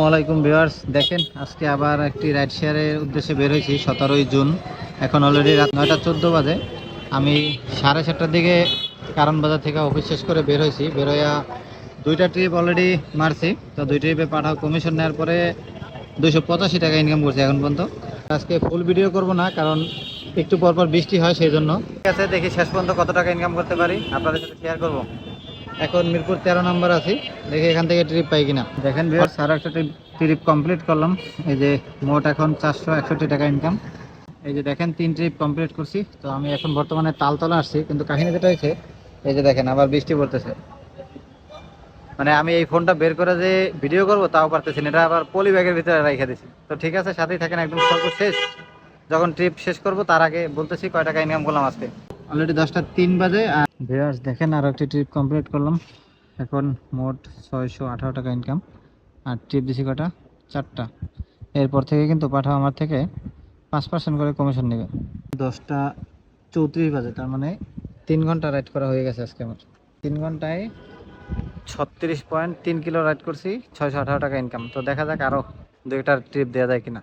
আলাইকুম ভিউয়ার্স, দেখেন আজকে আবার একটি রাইড শেয়ারের উদ্দেশ্যে বের হয়েছি। 17ই জুন, এখন অলরেডি রাত 9:14 বাজে। আমি 7:30টার দিকে কারণ বাজার থেকে অফিস শেষ করে বের হয়েছি। বের হইয়া দুইটা ট্রিপ অলরেডি মারছি। তো দুই ট্রিপে পাঠাও কমিশন নেওয়ার পরে 285 টাকা ইনকাম করছি এখন পর্যন্ত। আজকে ফুল ভিডিও করব না, কারণ একটু পরপর বৃষ্টি হয়, সেই জন্য। ঠিক আছে, দেখি শেষ পর্যন্ত কত টাকা ইনকাম করতে পারি, আপনাদের সাথে শেয়ার করব। এখন মিরপুর 13 নম্বর আছি, দেখি এখান থেকে ট্রিপ পাই কিনা। দেখেন ভিউয়ার্স, আর একটা ট্রিপ কমপ্লিট করলাম। এই যে মোট এখন 461 টাকা ইনকাম। এই যে দেখেন 3 ট্রিপ কমপ্লিট করছি। তো আমি এখন বর্তমানে তালতলা আসছি, কিন্তু কাহিনী যেটা হয়েছে, এই যে দেখেন আবার বৃষ্টি পড়তেছে। মানে আমি এই ফোনটা বের করে যে ভিডিও করব তাও পারতেছি না, এটা আবার পলি ব্যাগের ভিতরে রেখে দিছি। তো ঠিক আছে, সাথেই থাকেন একদম সর্বশেষ। যখন ট্রিপ শেষ করব তার আগে বলতেছি কয় টাকা ইনকাম করলাম আজকে। অলরেডি 10:03 বাজে। আর ভিউয়ার্স দেখেন, আরও একটি ট্রিপ কমপ্লিট করলাম। এখন মোট 618 টাকা ইনকাম। আর ট্রিপ দিছি কটা? 4টা। এরপর থেকে কিন্তু পাঠাও আমার থেকে 5% করে কমিশন নেবে। 10:34 বাজে, তার মানে 3 ঘন্টা রাইড করা হয়ে গেছে আজকে আমার। 3 ঘন্টায় 36.3 কিলো রাইড করছি, 618 টাকা ইনকাম। তো দেখা যাক আরও 2টা ট্রিপ দেওয়া যায় কিনা।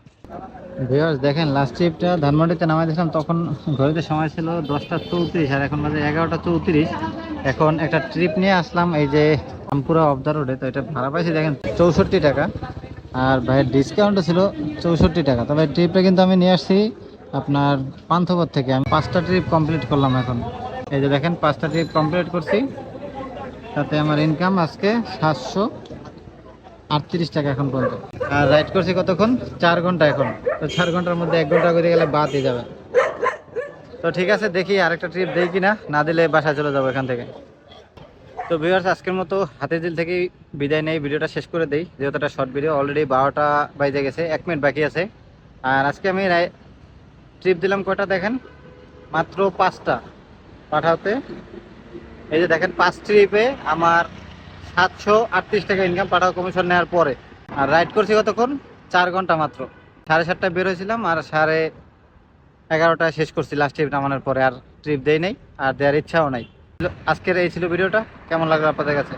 ভিউয়ার্স দেখেন, লাস্ট ট্রিপটা ধানমন্ডিতে নামাই দিয়েছিলাম, তখন ঘড়িতে সময় ছিল 10:34, আর এখন বাজে 11:34। এখন একটা ট্রিপ নিয়ে আসলাম এই যে রামপুরা অফ দ্য রোডে। তো এটা ভাড়া পাইছি দেখেন 64 টাকা, আর ভাইয়ের ডিসকাউন্টও ছিল 64 টাকা। তবে ট্রিপটা কিন্তু আমি নিয়ে আসছি আপনার পান্থপথ থেকে। আমি 5টা ট্রিপ কমপ্লিট করলাম এখন। এই যে দেখেন 5টা ট্রিপ কমপ্লিট করছি, তাতে আমার ইনকাম আজকে 738 টাকা এখন পর্যন্ত। আর রাইড করছি কতক্ষণ? 4 ঘন্টা। এখন তো 4 ঘন্টার মধ্যে 1 ঘন্টা করে গেলে বাদ দিয়ে যাবে। তো ঠিক আছে, দেখি আরেকটা ট্রিপ দেই কিনা, না দিলে বাসায় চলে যাবো এখান থেকে। তো ভিউয়ার্স, আজকের মতো হাতের দিল থেকে বিদায় নেই, ভিডিওটা শেষ করে দেই, যেহেতু একটা শর্ট ভিডিও। অলরেডি 12টা বাজে গেছে, 1 মিনিট বাকি আছে। আর আজকে আমি ট্রিপ দিলাম কয়টা দেখেন, মাত্র 5টা পাঠাতে। এই যে দেখেন 5 ট্রিপে আমার 738 টাকা ইনকাম, পাঠাও কমিশন নেওয়ার পরে। আর রাইড করছি কতক্ষণ? 4 ঘন্টা মাত্র। 7:30টায় বের হয়েছিলাম, আর 11:30টায় শেষ করছি লাস্ট ট্রিপ নামানোর পরে। আর ট্রিপ দেই নাই, আর দেওয়ার ইচ্ছাও নাই। আজকের এই ছিল ভিডিওটা। কেমন লাগলো আপনাদের কাছে?